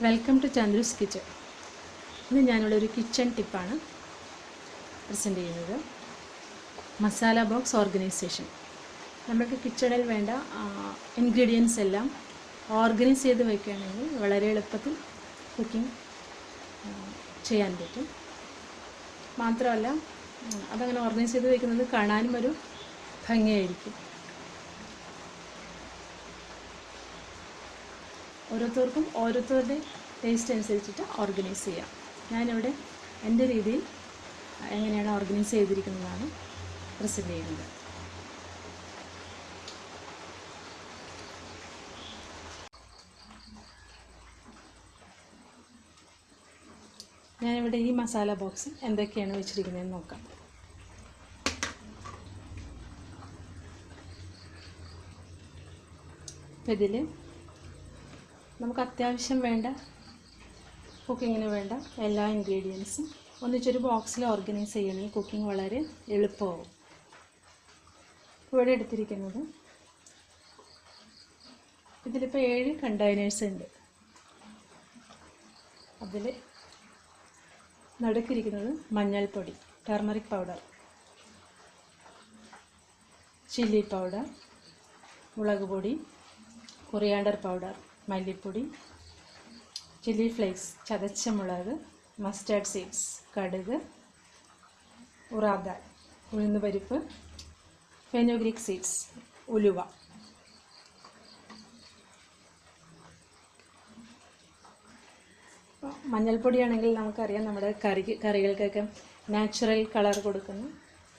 Welcome to ചന്ദ്രൂസ് kitchen. ഇന്ന് ഞാനിവിടെ ഒരു കിച്ചൺ ടിപ്പാണ് പ്രസൻറ്റ് ചെയ്യുന്നത്. Masala box organisation. നമുക്ക് കിച്ചണിൽ വേണ്ട ഇൻഗ്രീഡിയൻസ് എല്ലാം ഓർഗനൈസ് ചെയ്ത് വയ്ക്കുകയാണെങ്കിൽ വളരെ എളുപ്പത്തിൽ കുക്കിംഗ് ചെയ്യാൻ പറ്റും. മാത്രമല്ല അതങ്ങനെ ഓർഗനൈസ് ചെയ്ത് വയ്ക്കുന്നത് കാണാനും ഒരു ഭംഗിയായിരിക്കും. ഓരോരുത്തർക്കും ഓരോരുത്തരുടെ ടേസ്റ്റ് അനുസരിച്ചിട്ട് ഓർഗനൈസ് ചെയ്യാം. ഞാനിവിടെ എൻ്റെ രീതിയിൽ എങ്ങനെയാണ് ഓർഗനൈസ് ചെയ്തിരിക്കുന്നതാണ് പ്രസൻറ്റ് ചെയ്യുന്നത്. ഞാനിവിടെ ഈ മസാല ബോക്സിൽ എന്തൊക്കെയാണ് വെച്ചിരിക്കുന്നതെന്ന് നോക്കാം. അപ്പോൾ ഇതിൽ നമുക്ക് അത്യാവശ്യം വേണ്ട കുക്കിങ്ങിന് വേണ്ട എല്ലാ ഇൻഗ്രീഡിയൻസും ഒന്നിച്ചൊരു ബോക്സിൽ ഓർഗനൈസ് ചെയ്യണമെങ്കിൽ കുക്കിംഗ് വളരെ എളുപ്പമാവും. ഇവിടെ എടുത്തിരിക്കുന്നത് ഇതിലിപ്പോൾ 7 കണ്ടെയ്നേഴ്സ് ഉണ്ട്. അതിൽ നടുക്കിരിക്കുന്നത് മഞ്ഞൾപ്പൊടി, ടർമറിക് പൗഡർ, ചില്ലി പൗഡർ, മുളക് പൊടി, കൊറിയാണ്ടർ പൗഡർ, മല്ലിപ്പൊടി, ചില്ലി ഫ്ലേക്സ്, ചതച്ച മുളക്, മസ്റ്റാർഡ് സീഡ്സ്, കടുക്, ഉറാദാൽ, ഉഴുന്നുപരിപ്പ്, ഫെനുഗ്രീക്ക് സീഡ്സ്, ഉലുവ. മഞ്ഞൾപ്പൊടിയാണെങ്കിൽ നമുക്കറിയാം നമ്മുടെ കറികൾക്കൊക്കെ നാച്ചുറൽ കളർ കൊടുക്കുന്നു.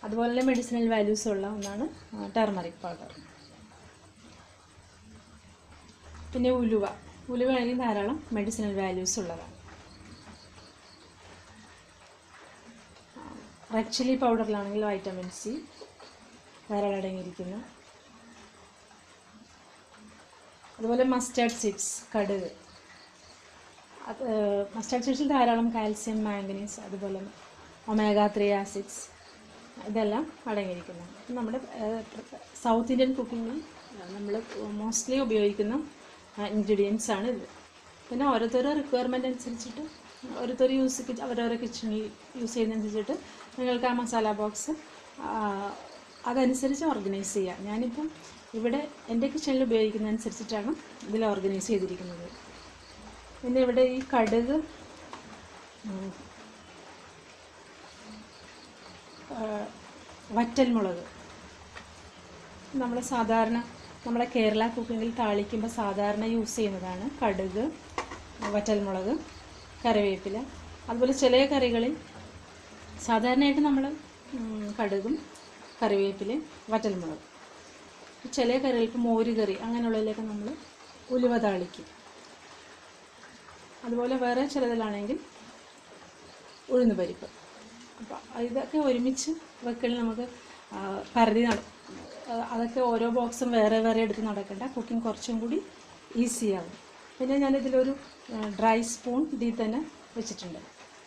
അതുപോലെ തന്നെ മെഡിസിനൽ വാല്യൂസ് ഉള്ള ഒന്നാണ് ടർമറിക് പൗഡർ. പിന്നെ ഉലുവയാണെങ്കിൽ ധാരാളം മെഡിസിനൽ വാല്യൂസ് ഉള്ളതാണ്. റെഡ് ചില്ലി പൗഡറിലാണെങ്കിൽ വൈറ്റമിൻ സി ധാരാളം അടങ്ങിയിരിക്കുന്നു. അതുപോലെ മസ്റ്റാർഡ് സീഡ്സ്, കടുക്, മസ്റ്റാർഡ് സീഡ്സിൽ ധാരാളം കാൽസ്യം, മാംഗനീസ്, അതുപോലെ ഒമേഗ 3 ആസിഡ്സ് ഇതെല്ലാം അടങ്ങിയിരിക്കുന്നു. നമ്മുടെ സൗത്ത് ഇന്ത്യൻ കുക്കിങ്ങിൽ നമ്മൾ മോസ്റ്റ്ലി ഉപയോഗിക്കുന്ന ഇൻഗ്രീഡിയൻസ് ആണ് ഇത്. പിന്നെ ഓരോരുത്തരുടെ റിക്വയർമെൻ്റ് അനുസരിച്ചിട്ട് ഓരോരുത്തർ അവരവരുടെ കിച്ചണിൽ യൂസ് ചെയ്യുന്നതനുസരിച്ചിട്ട് നിങ്ങൾക്ക് ആ മസാല ബോക്സ് അതനുസരിച്ച് ഓർഗനൈസ് ചെയ്യാം. ഞാനിപ്പം ഇവിടെ എൻ്റെ കിച്ചണിൽ ഉപയോഗിക്കുന്നതനുസരിച്ചിട്ടാണ് ഇതിൽ ഓർഗനൈസ് ചെയ്തിരിക്കുന്നത്. പിന്നെ ഇവിടെ ഈ കടുക്, വറ്റൽമുളക്, നമ്മുടെ കേരള കുക്കിങ്ങിൽ താളിക്കുമ്പോൾ സാധാരണ യൂസ് ചെയ്യുന്നതാണ്. കടുക്, വറ്റൽമുളക്, കറിവേപ്പില. അതുപോലെ ചില കറികളിൽ സാധാരണയായിട്ട് നമ്മൾ കടുകും കറിവേപ്പിലയും വറ്റൽമുളക്. ചില കറികൾക്ക് മോരുകറി അങ്ങനെയുള്ളതിലൊക്കെ നമ്മൾ ഉലുവ താളിക്കും. അതുപോലെ വേറെ ചിലതിലാണെങ്കിൽ ഉഴുന്നുപരിപ്പ്. അപ്പോൾ ഇതൊക്കെ ഒരുമിച്ച് വെക്കൽ നമുക്ക് അതൊക്കെ ഓരോ ബോക്സും വേറെ വേറെ എടുത്ത് നടക്കേണ്ട. കുക്കിംഗ് കുറച്ചും കൂടി ഈസിയാവും. പിന്നെ ഞാനിതിലൊരു ഡ്രൈ സ്പൂൺ ഇതിൽ തന്നെ വെച്ചിട്ടുണ്ട്.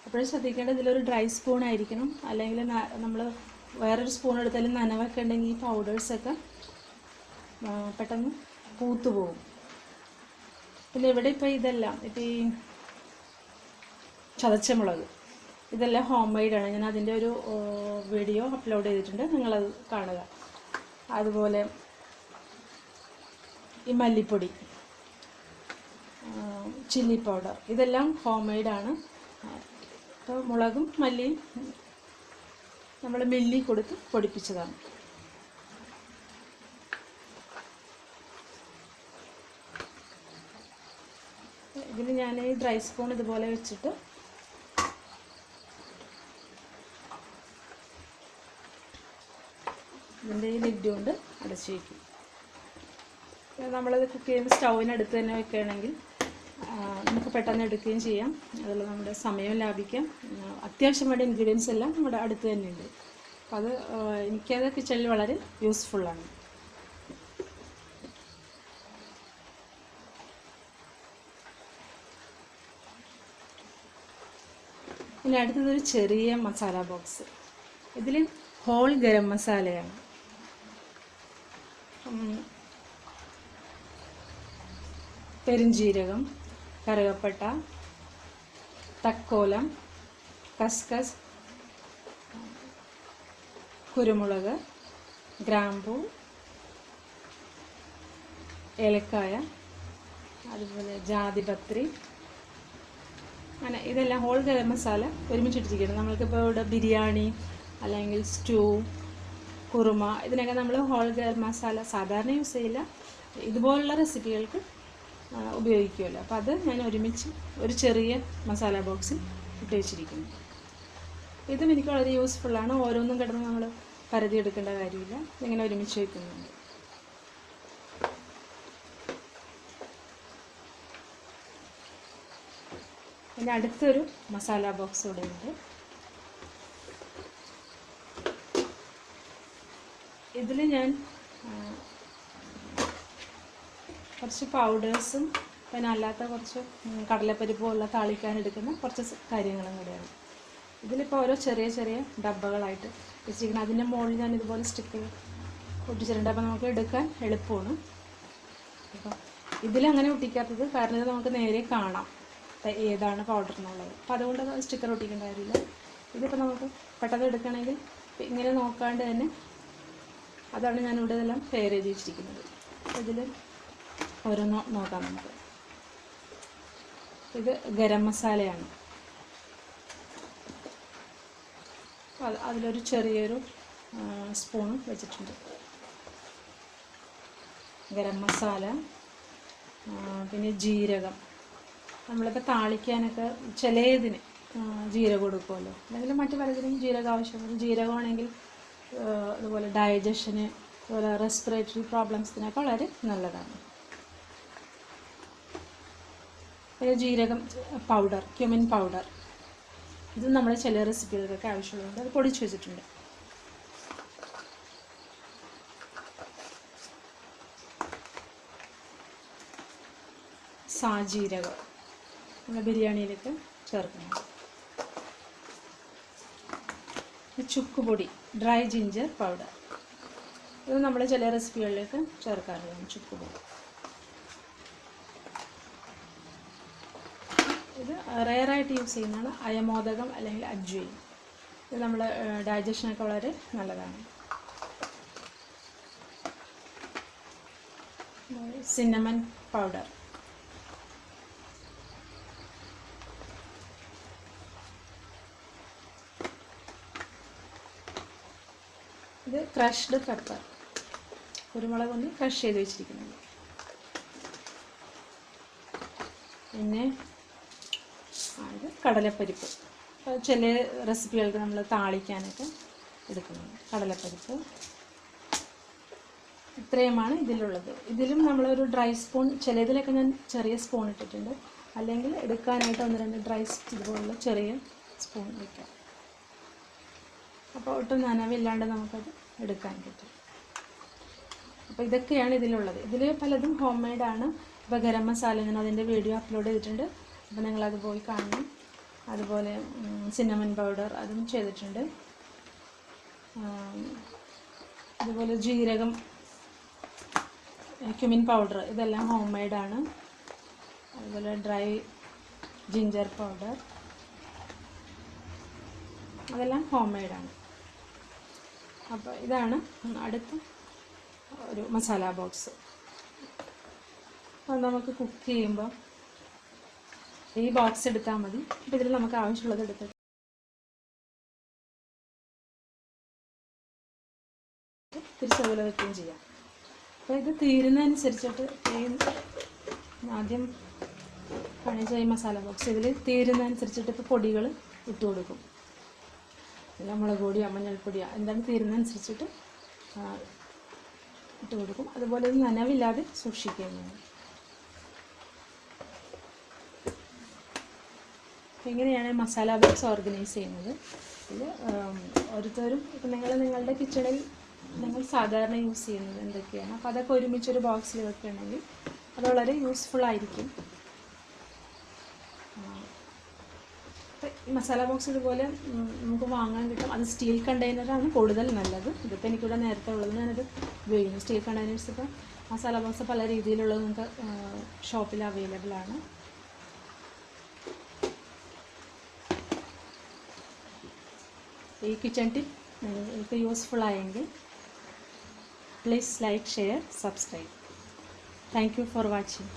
അപ്പോഴും ശ്രദ്ധിക്കേണ്ടത് ഇതിലൊരു ഡ്രൈ സ്പൂൺ ആയിരിക്കണം. അല്ലെങ്കിൽ നമ്മൾ വേറൊരു സ്പൂൺ എടുത്താലും നനവൊക്കെ ഉണ്ടെങ്കിൽ ഈ പൗഡേഴ്സൊക്കെ പെട്ടെന്ന് പൂത്തുപോകും. പിന്നെ ഇവിടെ ഇപ്പോൾ ഇതെല്ലാം ഈ ചതച്ച മുളക് ഇതെല്ലാം ഹോം മെയ്ഡാണ്. ഞാൻ അതിൻ്റെ ഒരു വീഡിയോ അപ്ലോഡ് ചെയ്തിട്ടുണ്ട്, നിങ്ങളത് കാണുക. അതുപോലെ ഈ മല്ലിപ്പൊടി, ചില്ലി പൗഡർ ഇതെല്ലാം ഹോം മെയ്ഡാണ്. ഇപ്പോൾ മുളകും മല്ലിയും നമ്മൾ മില്ലി കൊടുത്ത് പൊടിപ്പിച്ചതാണ്. ഇതിൽ ഞാൻ ഈ ഡ്രൈ സ്പൂൺ ഇതുപോലെ വെച്ചിട്ട് ഇതിൻ്റെ ഈ ലിഡ് കൊണ്ട് അടച്ചു വയ്ക്കും. നമ്മളത് കുക്ക് ചെയ്യുമ്പോൾ സ്റ്റൗവിനടുത്ത് തന്നെ വെക്കുകയാണെങ്കിൽ നമുക്ക് പെട്ടെന്ന് എടുക്കുകയും ചെയ്യാം. അതുപോലെ നമ്മുടെ സമയം ലാഭിക്കാം. അത്യാവശ്യം വേണ്ട ഇൻഗ്രീഡിയൻസ് എല്ലാം നമ്മുടെ അടുത്ത് തന്നെയുണ്ട്. അപ്പോൾ അത് എനിക്കത് കിച്ചണിൽ വളരെ യൂസ്ഫുള്ളാണ്. പിന്നെ അടുത്തതൊരു ചെറിയ മസാല ബോക്സ്. ഇതിൽ ഹോൾ ഗരം മസാലയാണ്. പെരുംജീരകം, കറുകപ്പട്ട, തക്കോലം, കസ്കസ്, കുരുമുളക്, ഗ്രാമ്പൂ, ഏലക്കായ, അതുപോലെ ജാതിപത്രി, അങ്ങനെ ഇതെല്ലാം ഹോൾ ഗരം മസാല ഒരുമിച്ചിട്ടിരിക്കുന്നത്. നമ്മൾക്കിപ്പോൾ ഇവിടെ ബിരിയാണി അല്ലെങ്കിൽ സ്റ്റൂ, കുറുമ, ഇതിനൊക്കെ നമ്മൾ ഹോൾ ഗരം മസാല സാധാരണ യൂസ് ചെയ്യില്ല, ഇതുപോലുള്ള റെസിപ്പികൾക്ക് ഉപയോഗിക്കുമല്ലോ. അപ്പോൾ അത് ഞാൻ ഒരുമിച്ച് ഒരു ചെറിയ മസാല ബോക്സിൽ ഇട്ട് വെച്ചിരിക്കുന്നു. ഇതും എനിക്ക് വളരെ യൂസ്ഫുള്ളാണ്. ഓരോന്നും കിടന്ന് നമ്മൾ പരതിയെടുക്കേണ്ട കാര്യമില്ല, ഇങ്ങനെ ഒരുമിച്ച് വയ്ക്കുന്നുണ്ട്. പിന്നെ അടുത്തൊരു മസാല ബോക്സ് ഇവിടെ ഉണ്ട്. ഇതിൽ ഞാൻ കുറച്ച് പൗഡേഴ്സും പിന്നെ അല്ലാത്ത കുറച്ച് കടലപ്പരിപ്പ് പോലുള്ള താളിക്കാനെടുക്കുന്ന കുറച്ച് കാര്യങ്ങളും കൂടെയാണ്. ഇതിലിപ്പോൾ ഓരോ ചെറിയ ചെറിയ ഡബ്ബകളായിട്ട് വെച്ചിരിക്കുന്നത്. അതിൻ്റെ മുകളിൽ ഞാൻ ഇതുപോലെ സ്റ്റിക്കർ ഒട്ടിച്ചിട്ടുണ്ട്. അപ്പോൾ നമുക്ക് എടുക്കാൻ എളുപ്പമാണ്. അപ്പോൾ ഇതിലങ്ങനെ ഒട്ടിക്കാത്തത് കാരണം ഇത് നമുക്ക് നേരെ കാണാം ഏതാണ് പൗഡർ എന്നുള്ളത്. അപ്പോൾ അതുകൊണ്ട് സ്റ്റിക്കർ ഒട്ടിക്കേണ്ട കാര്യമില്ല. ഇതിപ്പോൾ നമുക്ക് പെട്ടെന്ന് എടുക്കണമെങ്കിൽ ഇങ്ങനെ നോക്കാണ്ട് തന്നെ അതാണ് ഞാനിവിടെ ഇതെല്ലാം പെയർ ചെയ്ത് വെച്ചിരിക്കുന്നത്. ഇതിൽ ഓരോന്ന് നോക്കാം നമുക്ക്. ഇത് ഗരം മസാലയാണ്. അതിലൊരു ചെറിയൊരു സ്പൂൺ വെച്ചിട്ടുണ്ട്. ഗരം മസാല, പിന്നെ ജീരകം. നമ്മളിപ്പോൾ താളിക്കാനൊക്കെ ചിലതിന് ജീരകം കൊടുക്കുമല്ലോ, അല്ലെങ്കിൽ മറ്റു പലതിനും ജീരകം ആവശ്യമുണ്ട്. ജീരകമാണെങ്കിൽ അതുപോലെ ഡൈജഷന്, അതുപോലെ റെസ്പിറേറ്ററി പ്രോബ്ലംസിനൊക്കെ വളരെ നല്ലതാണ്. പിന്നെ ജീരകം പൗഡർ, ക്യുമിൻ പൗഡർ, ഇത് നമ്മൾ ചില റെസിപ്പികൾക്കൊക്കെ ആവശ്യമുള്ളതുകൊണ്ട് അത് പൊടിച്ച് വെച്ചിട്ടുണ്ട്. സാജീരകം നമ്മൾ ബിരിയാണിയിലേക്ക് ചേർക്കണം. ചുക്കുപൊടി, ഡ്രൈ ജിഞ്ചർ പൗഡർ, ഇത് നമ്മൾ ചില റെസിപ്പികളിലേക്ക് ചേർക്കാറുള്ളതാണ്. ചുക്കുപൊടി ഇത് റെയറായിട്ട് യൂസ് ചെയ്യുന്നതാണ്. അയമോദകം അല്ലെങ്കിൽ അജ്വൈൻ, ഇത് നമ്മൾ ഡൈജഷനൊക്കെ വളരെ നല്ലതാണ്. സിന്നമൺ പൗഡർ, ഇത് ക്രഷ്ഡ് പെപ്പർ, കുരുമുളക് ഒന്ന് ക്രഷ് ചെയ്ത് വെച്ചിരിക്കുന്നത്. പിന്നെ ഇത് കടലപ്പരിപ്പ്, ചില റെസിപ്പികൾക്ക് നമ്മൾ താളിക്കാനൊക്കെ എടുക്കുന്നത് കടലപ്പരിപ്പ്. ഇത്രയുമാണ് ഇതിലുള്ളത്. ഇതിലും നമ്മളൊരു ഡ്രൈ സ്പൂൺ, ചിലതിലൊക്കെ ഞാൻ ചെറിയ സ്പൂൺ ഇട്ടിട്ടുണ്ട്, അല്ലെങ്കിൽ എടുക്കാനായിട്ട് 1-2 ഡ്രൈ ഇതുപോലുള്ള ചെറിയ സ്പൂൺ വയ്ക്കാം. അപ്പോൾ ഒട്ടും നനവില്ലാണ്ട് നമുക്കത് എടുക്കാൻ പറ്റും. അപ്പോൾ ഇതൊക്കെയാണ് ഇതിലുള്ളത്. ഇതിൽ പലതും ഹോം മെയ്ഡാണ്. ഇപ്പോൾ ഗരം മസാല ഞാൻ അതിൻ്റെ വീഡിയോ അപ്ലോഡ് ചെയ്തിട്ടുണ്ട്, അപ്പോൾ നിങ്ങളത് പോയി കാണണം. അതുപോലെ സിന്നമൺ പൗഡർ അതും ചെയ്തിട്ടുണ്ട്. അതുപോലെ ജീരകം, ക്യുമിൻ പൗഡർ, ഇതെല്ലാം ഹോം മെയ്ഡാണ്. അതുപോലെ ഡ്രൈ ജിഞ്ചർ പൗഡർ, അതെല്ലാം ഹോം മെയ്ഡാണ്. അപ്പോൾ ഇതാണ് അടുത്ത ഒരു മസാല ബോക്സ്. അത് നമുക്ക് കുക്ക് ചെയ്യുമ്പോൾ ഈ ബോക്സ് എടുത്താൽ മതി. അപ്പോൾ ഇതിൽ നമുക്ക് ആവശ്യമുള്ളത് എടുത്തിട്ട് തിരിച്ചതുപോലെ വെക്കുകയും ചെയ്യാം. അപ്പോൾ ഇത് തീരുന്നതനുസരിച്ചിട്ട് ആദ്യം കാണിച്ച ഈ മസാല ബോക്സ് ഇതിൽ തീരുന്നതനുസരിച്ചിട്ട് ഇപ്പോൾ പൊടികൾ ഇട്ട് കൊടുക്കും. മുളക് പൊടിയോ മഞ്ഞൾപ്പൊടിയോ എന്താണ് തീരുന്നതനുസരിച്ചിട്ട് ഇട്ട് കൊടുക്കും. അതുപോലെ ഇത് നനവില്ലാതെ സൂക്ഷിക്കുകയാണ്. എങ്ങനെയാണ് മസാല ബോക്സ് ഓർഗനൈസ് ചെയ്യുന്നത്? ഇത് ഓരോരുത്തരും ഇപ്പം നിങ്ങളുടെ കിച്ചണിൽ നിങ്ങൾ സാധാരണ യൂസ് ചെയ്യുന്നത് എന്തൊക്കെയാണ്, അപ്പോൾ അതൊക്കെ ഒരുമിച്ചൊരു ബോക്സിൽ വെക്കുകയാണെങ്കിൽ അത് വളരെ യൂസ്ഫുള്ളായിരിക്കും. ഈ മസാല ബോക്സ് ഇതുപോലെ നമുക്ക് വാങ്ങാൻ കിട്ടും. അത് സ്റ്റീൽ കണ്ടെയ്നറാണ് കൂടുതൽ നല്ലത്. ഇതിപ്പോൾ എനിക്കിവിടെ നേരത്തെ ഉള്ളത് ഞാനത് ഉപയോഗിക്കുന്നു. സ്റ്റീൽ കണ്ടെയ്നേഴ്സ് ഇപ്പോൾ മസാല ബോക്സ് പല രീതിയിലുള്ളത് നമുക്ക് ഷോപ്പിൽ അവൈലബിൾ ആണ്. ഈ കിച്ചൺ ടിപ്പ് നിങ്ങൾക്ക് യൂസ്ഫുൾ ആയെങ്കിൽ please like share subscribe. Thank you for watching.